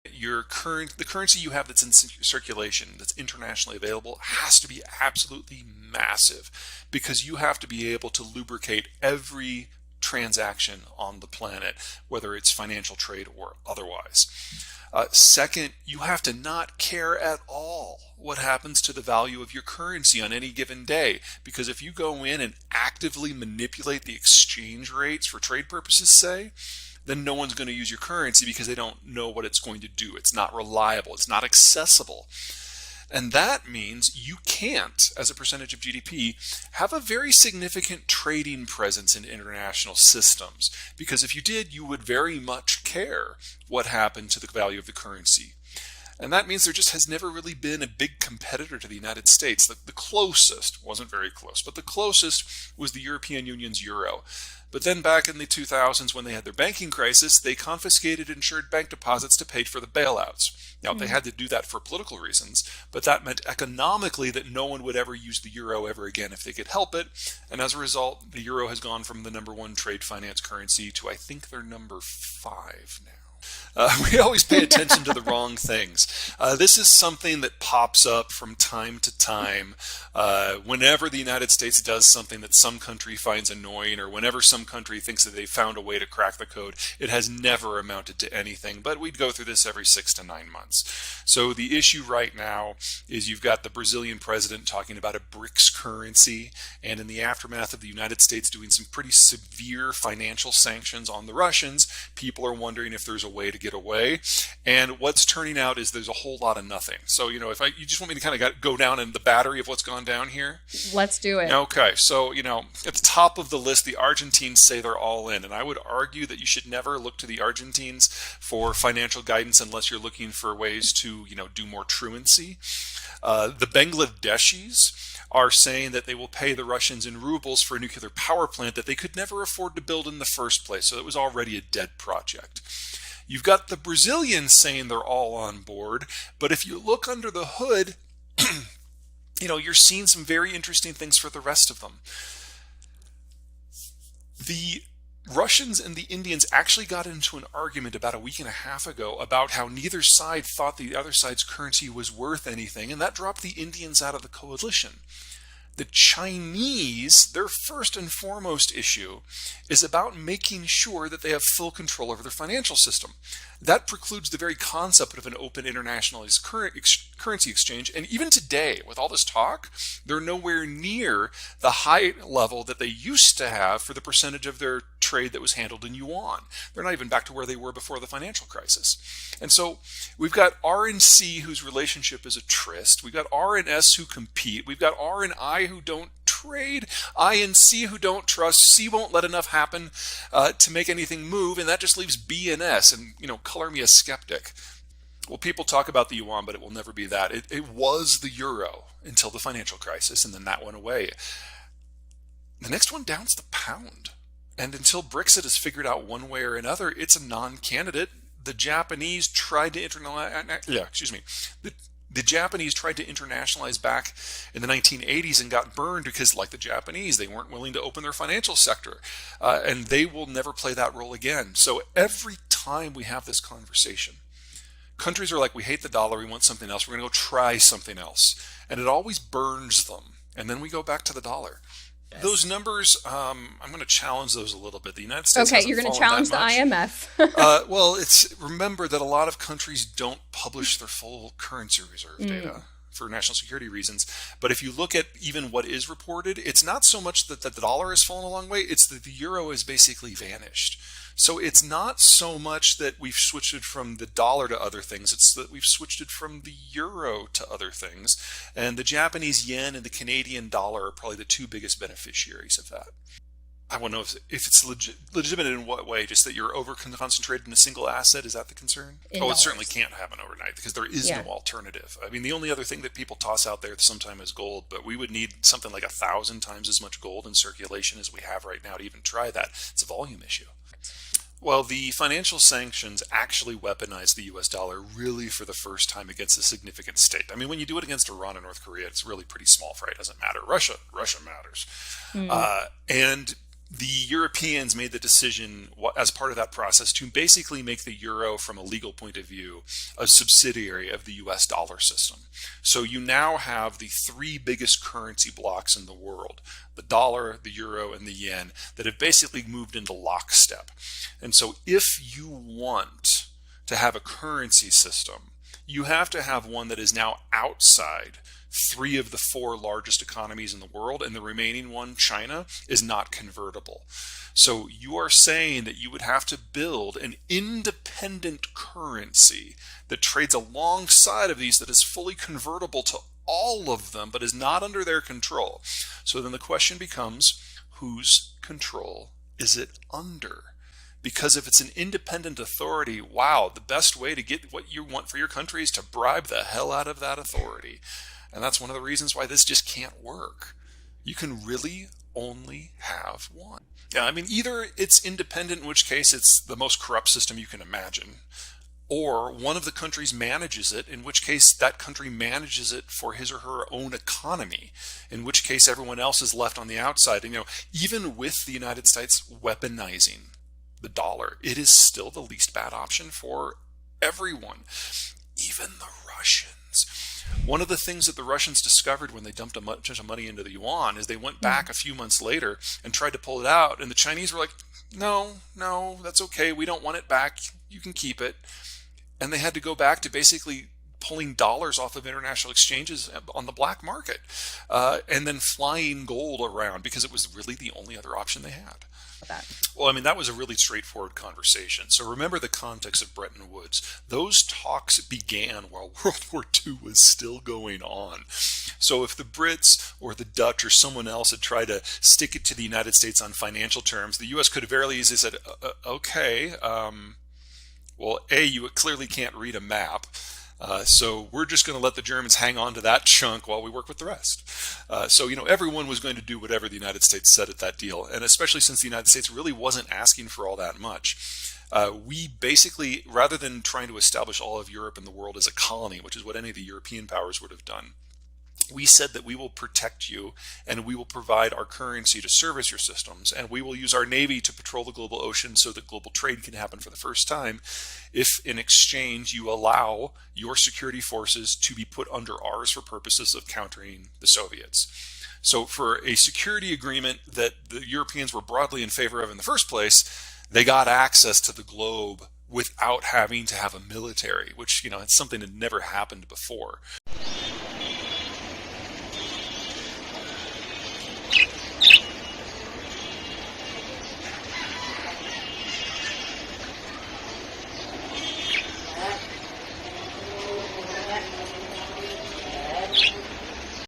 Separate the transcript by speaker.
Speaker 1: The currency you have that's in circulation, that's internationally available, has to be absolutely massive, because you have to be able to lubricate every transaction on the planet, whether it's financial trade or otherwise. Second, you have to not care at all what happens to the value of your currency on any given day, because if you go in and actively manipulate the exchange rates for trade purposes, say, then no one's going to use your currency because they don't know what it's going to do. It's not reliable. It's not accessible. And that means you can't, as a percentage of GDP, have a very significant trading presence in international systems. Because if you did, you would very much care what happened to the value of the currency. And that means there just has never really been a big competitor to the United States. The closest, wasn't very close, but the closest was the European Union's euro. But then back in the 2000s, when they had their banking crisis, they confiscated insured bank deposits to pay for the bailouts. Now, they had to do that for political reasons, but that meant economically that no one would ever use the euro ever again if they could help it. And as a result, the euro has gone from the #1 trade finance currency to, I think, they're #5 now. We always pay attention to the wrong things. This is something that pops up from time to time whenever the United States does something that some country finds annoying, or whenever some country thinks that they found a way to crack the code. It has never amounted to anything, but we'd go through this every 6 to 9 months. So the issue right now is you've got the Brazilian president talking about a BRICS currency, and in the aftermath of the United States doing some pretty severe financial sanctions on the Russians, people are wondering if there's a way to get away. And what's turning out is there's a whole lot of nothing. So, if you just want me to kind of go down in the battery of what's gone down here?
Speaker 2: Let's do it.
Speaker 1: Okay. So, at the top of the list, the Argentines say they're all in. And I would argue that you should never look to the Argentines for financial guidance unless you're looking for ways to, do more truancy. The Bangladeshis are saying that they will pay the Russians in rubles for a nuclear power plant that they could never afford to build in the first place. So it was already a dead project. You've got the Brazilians saying they're all on board, but if you look under the hood, you're seeing some very interesting things for the rest of them. The Russians and the Indians actually got into an argument about a week and a half ago about how neither side thought the other side's currency was worth anything, and that dropped the Indians out of the coalition. The Chinese, their first and foremost issue is about making sure that they have full control over their financial system. That precludes the very concept of an open internationalized currency exchange. And even today, with all this talk, they're nowhere near the high level that they used to have for the percentage of their trade that was handled in yuan. They're not even back to where they were before the financial crisis. And so we've got R and C, whose relationship is a tryst. We've got R and S who compete. We've got R and I who don't trade, I and C who don't trust. C won't let enough happen to make anything move, and that just leaves B and S. And, color me a skeptic. Well, people talk about the yuan, but it will never be that. It was the euro until the financial crisis, and then that went away. The next one down's the pound. And until Brexit is figured out one way or another, it's a non-candidate. The Japanese tried to The Japanese tried to internationalize back in the 1980s and got burned because, like the Japanese, they weren't willing to open their financial sector. And they will never play that role again. So every time we have this conversation, countries are like, we hate the dollar, we want something else, we're going to go try something else. And it always burns them. And then we go back to the dollar. Yes. Those numbers, I'm going to challenge those a little bit. The United States
Speaker 2: Okay, you're going to challenge the IMF.
Speaker 1: Well, remember that a lot of countries don't publish their full currency reserve data for national security reasons. But if you look at even what is reported, it's not so much that the dollar has fallen a long way, it's that the euro has basically vanished. So it's not so much that we've switched it from the dollar to other things, it's that we've switched it from the euro to other things. And the Japanese yen and the Canadian dollar are probably the two biggest beneficiaries of that. I want to know if it's legitimate in what way, just that you're over-concentrated in a single asset, is that the concern?
Speaker 2: It
Speaker 1: certainly can't happen overnight because there is no alternative. I mean, the only other thing that people toss out there sometime is gold, but we would need something like 1,000 times as much gold in circulation as we have right now to even try that. It's a volume issue. Well, the financial sanctions actually weaponized the U.S. dollar really for the first time against a significant state. I mean, when you do it against Iran and North Korea, it's really pretty small fry. It doesn't matter. Russia matters. And the Europeans made the decision as part of that process to basically make the euro, from a legal point of view, a subsidiary of the US dollar system. So you now have the three biggest currency blocks in the world, the dollar, the euro, and the yen, that have basically moved into lockstep. And so if you want to have a currency system, you have to have one that is now outside three of the four largest economies in the world, and the remaining one, China, is not convertible. So you are saying that you would have to build an independent currency that trades alongside of these, that is fully convertible to all of them, but is not under their control. So then the question becomes, whose control is it under? Because if it's an independent authority, wow, the best way to get what you want for your country is to bribe the hell out of that authority. And that's one of the reasons why this just can't work. You can really only have one. Yeah, I mean, either it's independent, in which case it's the most corrupt system you can imagine, or one of the countries manages it, in which case that country manages it for his or her own economy, in which case everyone else is left on the outside. And, even with the United States weaponizing the dollar, it is still the least bad option for everyone, even the Russians. One of the things that the Russians discovered when they dumped a bunch of money into the yuan is they went back a few months later and tried to pull it out, and the Chinese were like, no, that's okay, we don't want it back, you can keep it. And they had to go back to basically pulling dollars off of international exchanges on the black market, and then flying gold around, because it was really the only other option they had. Well, I mean, that was a really straightforward conversation. So remember the context of Bretton Woods. Those talks began while World War II was still going on. So if the Brits or the Dutch or someone else had tried to stick it to the United States on financial terms, the U.S. could have very easily said, okay, well, A, you clearly can't read a map. So we're just going to let the Germans hang on to that chunk while we work with the rest. So everyone was going to do whatever the United States said at that deal. And especially since the United States really wasn't asking for all that much, we basically, rather than trying to establish all of Europe and the world as a colony, which is what any of the European powers would have done, we said that we will protect you, and we will provide our currency to service your systems, and we will use our navy to patrol the global ocean so that global trade can happen for the first time, if in exchange you allow your security forces to be put under ours for purposes of countering the Soviets. So for a security agreement that the Europeans were broadly in favor of in the first place, they got access to the globe without having to have a military, which, it's something that never happened before.